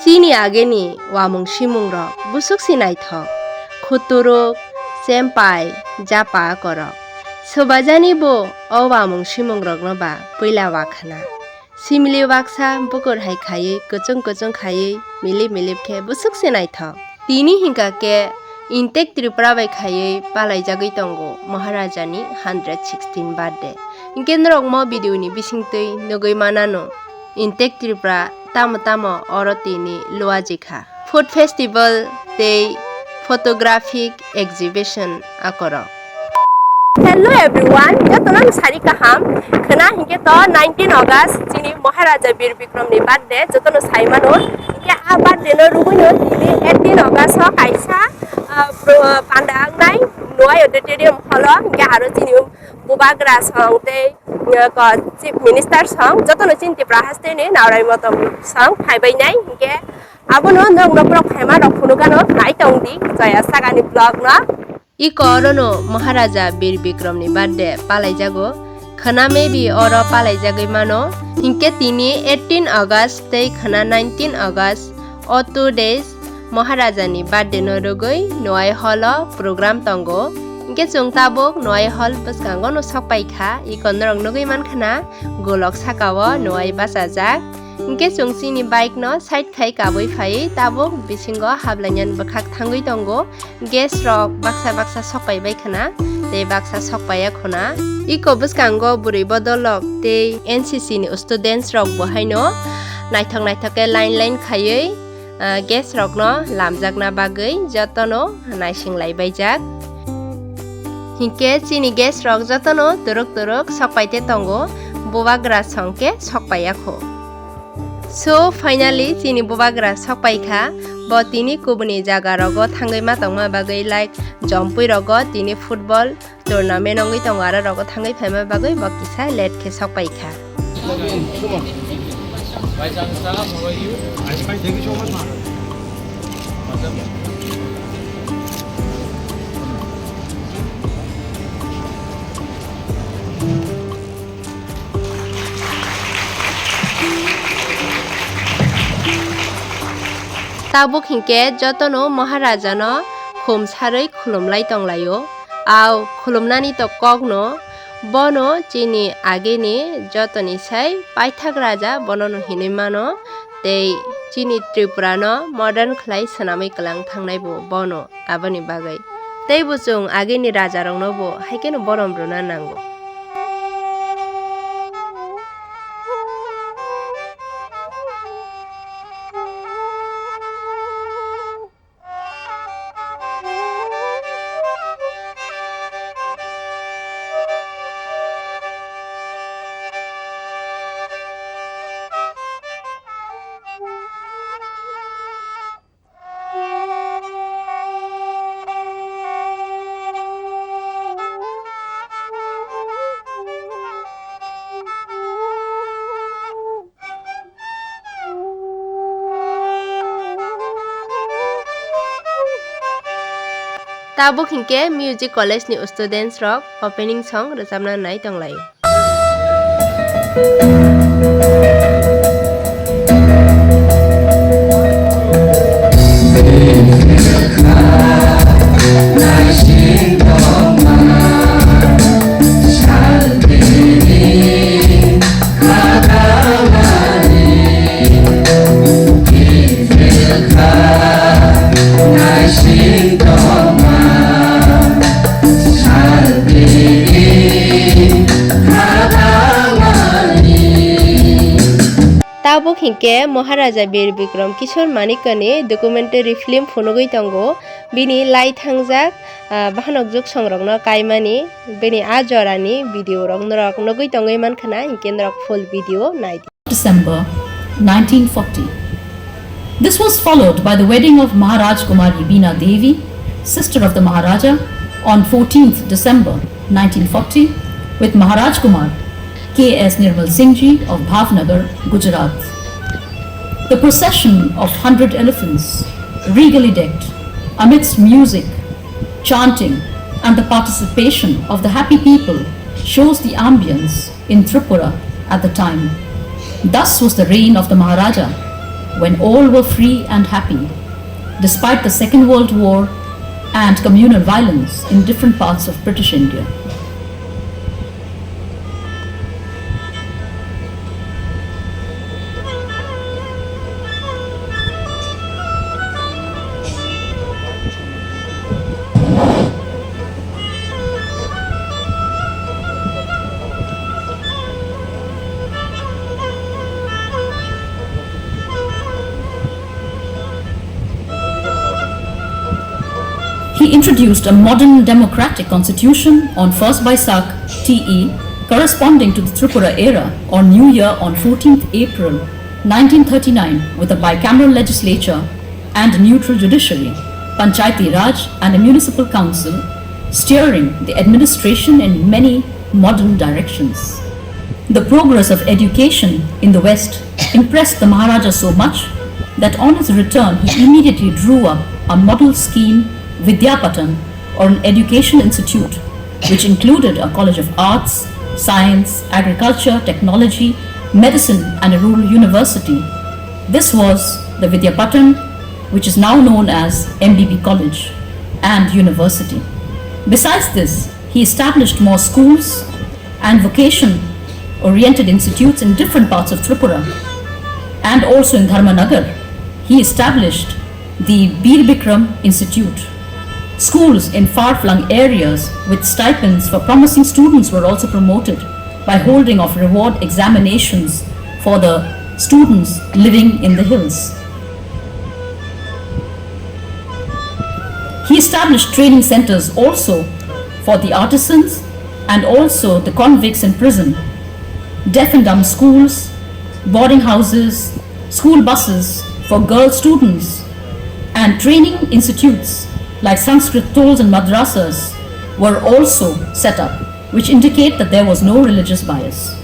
Sini ageni wamung simungrok busuk sinaithok khuturuk sempai japa korok sobajani bo o wamung simungrokno ba puila wakhana simili waksa bukur hai khayui kuchung khayui milip khe busuk sinaithok tini hingka ke Intek Tripura bai khayui palaijagui tongo Maharajani 116 birthday. Inkenrok mo video ni bisingtui nugui manano. Intek Tripura tamo oro tini luajikha. Food festival tei photographic exhibition akoro. Hello everyone, jotonon sari kaham. Khana hingke to 19 August chini Maharaja Bir Bikram ni birthday jotono saimano. Hingke a birthday no ruguno tini 18 August ho kaisa pandang nai Nuai auditorium holo hingke aro chini bubagra song tei chief minister song jotono chin Tripura haste ni naurai motom song phaibai nai hingke abono nong noprok phaima rok phunukano nai tongdi jaya sagani blog no I korono Maharaja Bir Bikram ni birthday palaijago khana maybe oro palaijagui mano hingke tini 18 August tei khana 19 August o 2 days Maharaja ni birthday no rugui Nuai hall program tongo hingke chung tabuk Nuai hall bwskango no sokpaikha I konrok nugui mankhana golok sakao Nuai basajak hingke chung chini bike no side khai kabui phai tabuk bisingo hablanyan bakhak thangui tongo gas rok baksa sokpai khana tei baksa sokpaya khona iko bwskango buri bodolok tei NCC ni students rok bohaino naithok ke line khayui gas rok no lamjakna bagui jotono naising baijak hingke chini gas rok jotono turuk sokpaite tongo bobagra songke sokpaya kho. So finally chini bobagra sokpaikha bo tini kubuni jaga rogo thangai ma tongma bagui like jompui rogo tini football tournament ongui tongo ara rogo thangai phaima bagui bo kisa let khe sokpaikha. Thank you so much, man. Tabuk hingke jotono Maharaja no khum sarui khulumlai tonglaio au khulumnani to kokno bono chini ageni jotoni sai paithak raja bono no hinimano tei chini Tripura no modern khlai sanamai kalang thangnai bo bono aboni bagai tei buchung ageni raja rok no bo haikeno borom runa nango. Tabuk hingke music college ni students rok opening song rojabna nai tonglai. Tabuk hingke Maharaja Bir Bikram Kishor Manikani documentary film phunugui tongo bini lai thangjak bahanok juk songrokno kaimani bini ajorani video rok nugui tongoi mankhana hingke full video nai. December 1940. This was followed by the wedding of Maharaj Kumari Beena Devi, sister of the Maharaja, on 14th December 1940 with Maharaj Kumar K.S. Nirmal Singh Ji of Bhavnagar, Gujarat. The procession of 100 elephants, regally decked, amidst music, chanting and the participation of the happy people shows the ambience in Tripura at the time. Thus was the reign of the Maharaja when all were free and happy, despite the Second World War and communal violence in different parts of British India. He introduced a modern democratic constitution on 1st Baisakh TE, corresponding to the Tripura era, or New Year on 14th April 1939, with a bicameral legislature and a neutral judiciary, Panchayati Raj and a municipal council, steering the administration in many modern directions. The progress of education in the West impressed the Maharaja so much that on his return he immediately drew up a model scheme Vidyapatan, or an education institute, which included a college of arts, science, agriculture, technology, medicine and a rural university. This was the Vidyapatan, which is now known as MBB College and University. Besides this, he established more schools and vocation-oriented institutes in different parts of Tripura, and also in Dharmanagar. He established the Bir Bikram Institute. Schools in far-flung areas with stipends for promising students were also promoted by holding of reward examinations for the students living in the hills. He established training centers also for the artisans and also the convicts in prison, deaf and dumb schools, boarding houses, school buses for girl students, and training institutes like Sanskrit tolls and madrasas were also set up, which indicate that there was no religious bias.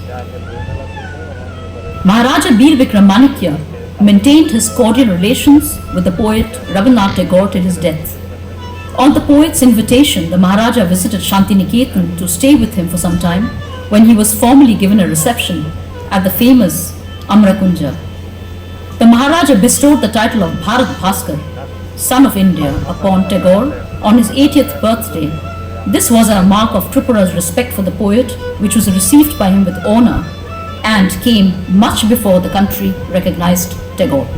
Maharaja Bir Bikram Manikya maintained his cordial relations with the poet Rabindranath Tagore till his death. On the poet's invitation, the Maharaja visited Shantiniketan to stay with him for some time, when he was formally given a reception at the famous Amrakunja. The Maharaja bestowed the title of Bharat Bhaskar, Son of India, upon Tagore on his 80th birthday. This was a mark of Tripura's respect for the poet, which was received by him with honor and came much before the country recognized Tagore.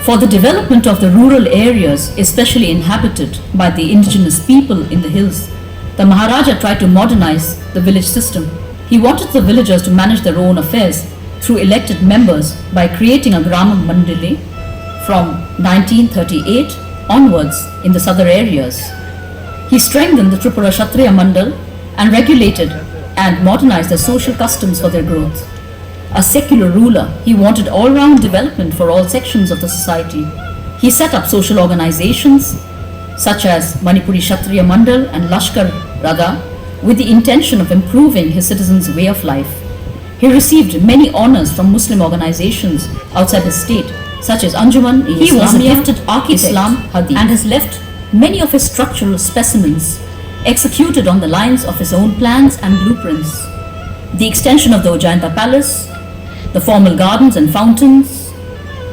For the development of the rural areas, especially inhabited by the indigenous people in the hills, the Maharaja tried to modernize the village system. He wanted the villagers to manage their own affairs through elected members by creating a Grama Mandali from 1938 onwards in the southern areas. He strengthened the Tripura Kshatriya Mandal and regulated and modernized their social customs for their growth. A secular ruler, he wanted all-round development for all sections of the society. He set up social organizations such as Manipuri Kshatriya Mandal and Lashkar Radha with the intention of improving his citizens' way of life. He received many honors from Muslim organizations outside his state, such as Anjuman. He was a gifted architect Islam Hadi and has left many of his structural specimens executed on the lines of his own plans and blueprints. The extension of the Ujjainta Palace, the formal gardens and fountains,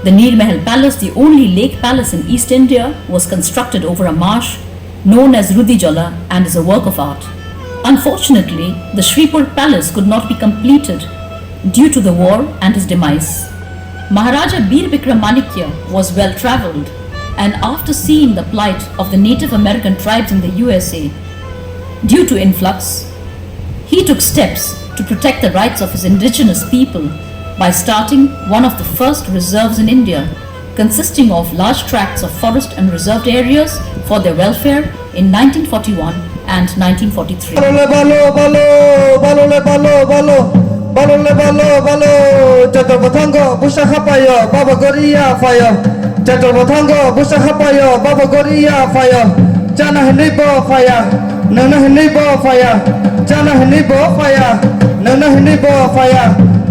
the Nir Mahal Palace, the only lake palace in East India, was constructed over a marsh known as Rudijala and is a work of art. Unfortunately, the Shripur Palace could not be completed due to the war and his demise. Maharaja Bir Bikram Manikya was well travelled, and after seeing the plight of the Native American tribes in the USA due to influx, he took steps to protect the rights of his indigenous people by starting one of the first reserves in India, consisting of large tracts of forest and reserved areas for their welfare in 1941 and 1943.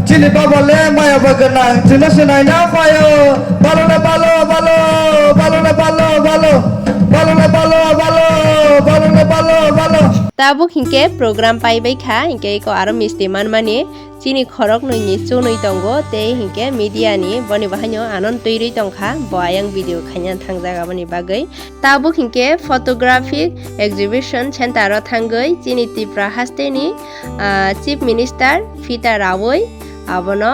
Chini baba le maya bagana china senai na payo balo na balo balo balo na balo balo balo na balo balo balo na balo balo tabuk hingke program pai bai kha hingke iko aro misti manmani chini khorok noi ni chunoi tongo tei hingke media ni boni bahanyo anon toiroi tongkha boayang video khanya thangjaga boni bagai tabuk hingke photographic exhibition center ro thangai chini Tripura haste ni chief minister Fita Rawoi abono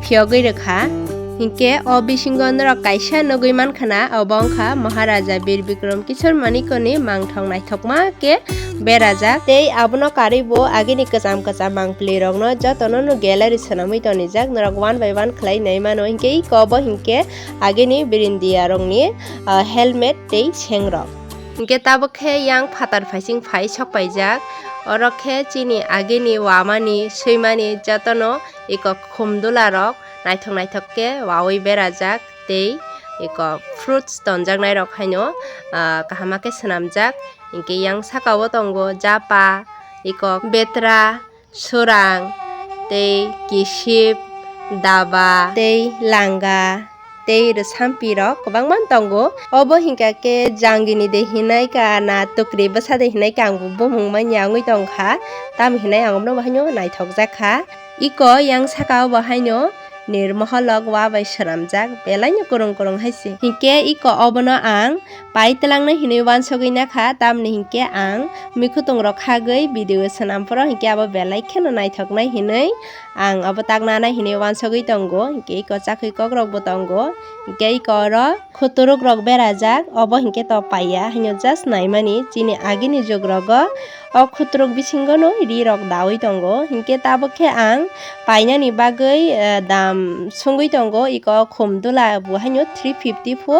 phiogoi rekha hingke o bisingon ro kaisa nogoi mankhana obongkha Maharaja Bir Bikram Kishor Manikoni mangthong naithokma ke berajak tei abono karibo agini kacham mangpli rokno jotono no gallery sanamui tonijak norok one by one khlai naimano hingke kobo hingke agini birindia rokni helmet tei sengrok hingke tabokhe yang phatar phaising phai sokpaijak orokhe chini agini wamani soimani jotono iko khumdula rok naithok ke wawoi berajak tei iko fruits tonjaknai rok haino kahama ke swnamjak hingke yang sakao tongo japa iko betra sorang tei kisip daba tei langa tei sampi rok kwbangman tongo obo hingka ke jangini de hinai ka na tukri basa de hinai ka angbo bumung manya ngoi tongkha tam hinai angomno bahanyo naithokjak kha iko yang sakao bahanyo nirmoholok wabai swnamjak belaino korong haisi hingke iko obono ang paitelangnai hinui wansogoi nakha tamni hingke ang mikhutung rok khagoi video swnamporo hingke abo belai kheno naithoknai hinui ang abo taknanai hinui wansogoi tongo hingke iko chakui kokrok bo tongo hingke iko ro khuturuk rok berajak obo hingke to paiya haino just naimani chini agini jugrogo o khuturuk bisingo no ri rok dawoi tongo hingke tabokhe ang painani bagoi dam sungoi tongo iko khumdula bo haino 350 pho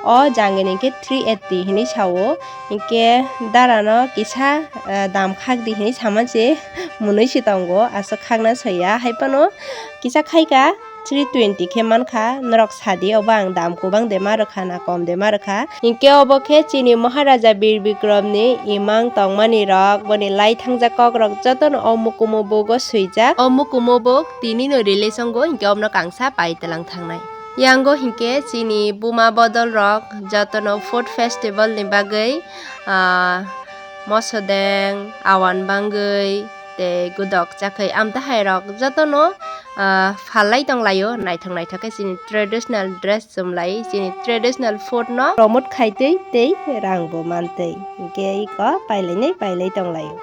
o jangeni ke 380 hini sawo hingke darano kisa dam khakdi hini samaje munoi si tongo aso khakna soya haipano kisa khaika 320 ke mankha norok sadi obang dam kubang de marokha na kom de marokha hingke obokhe chini Maharaja Bir Bikram ni imang tongmani rok boni lai thangja kok rok jotono omukumo bogo suijak omukumo bog tini no relation go hingke omno kangsa paitelang thangnai yango hingke chini buma bodol rok jotono food festival ni bagai mosodeng awan bangoi tei gudok chakai amtahai rok jotono phalai tonglaio naithok ke chini traditional dress chumlai chini traditional food no promote khaitei tei rang bo mantei hingke iko pailai tonglaio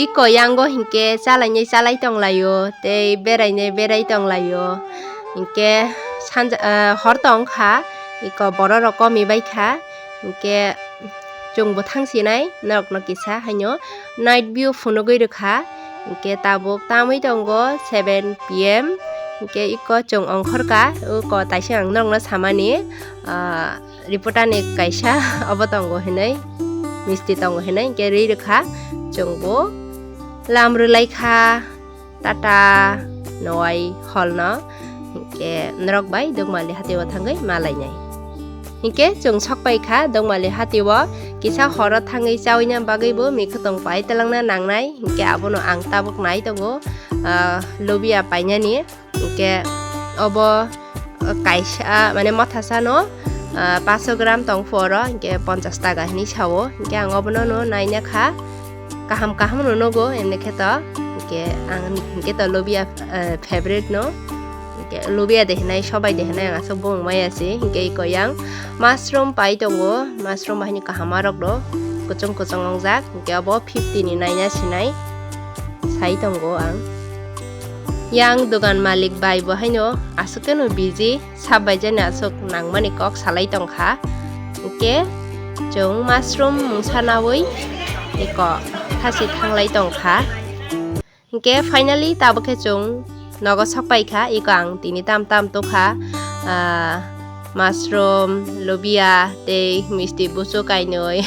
iko yango hingke chalai tonglaio tei berai tonglaio hingke hor tongkha iko borok rok komi baikha hingke chungbo thangsinai norok no kisa haino night view phunugoi rekha hingke tabuk tamoi tongo 7 pm hingke iko chung ongkhorka uko taisang ang norok no samani reporter ni kaisa obo tongo hinai misti tongo hinai hingke ri rekha chungbo lamrulai kha tata Nuai holno hingke norok bai dongmali hatiwa thangai malainai hingke chung sokpai kha dongmali hatiwa kisa horo thangai chawina bagai bo mikhutong paitelangna nangnai hingke abono ang tabuk nai tongo lobia painani hingke obo kaisa mane mothasa no 500 gram tongforo hingke 50 taka hini sawo hingke ang obono no naina kha kaham no nogo emne kheto hingke to lobia favorite no lobia dehnai sobai dehnai ang asok bong mai ase hingke iko yang mushroom pai tongo mushroom bahini kahama rok do kuchung ongjak hingke abo 50 ni naina sinai sai tongo ang yang dogan malik bai bo haino asok no busy sabai jana asok nangmani kok salai tongkha hingke chung mushroom mungsanawoi iko thasi thanglai tongkha hingke finally tabokhe chung nogo sokpai kha iko ang tini tam tokha mushroom lobia tei misti busu kainoi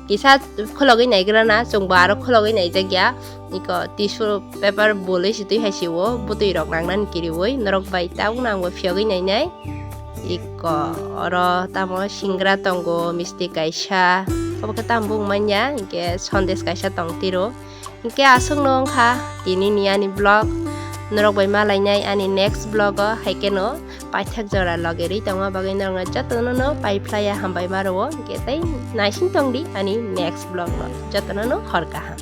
kisa khologi naigrana chungba aro khologi naijagya iko tissue paper bolei situi haisiwo butui rok nangnan kiriwoi norok bai taung nangbo phiogi nainai Iko oro tamo singra tongo misti kaisa obo ke tambung manya ingke sondes kaisa tongtiro ingke asung nong kha tini ni ani blog norok bai malainai ani next blog o haikeno paithak jora logeri tongo bagai norong jatono no paiplaya hambai maro ingke tai naisin tongdi ani next blog no jatono no horka ham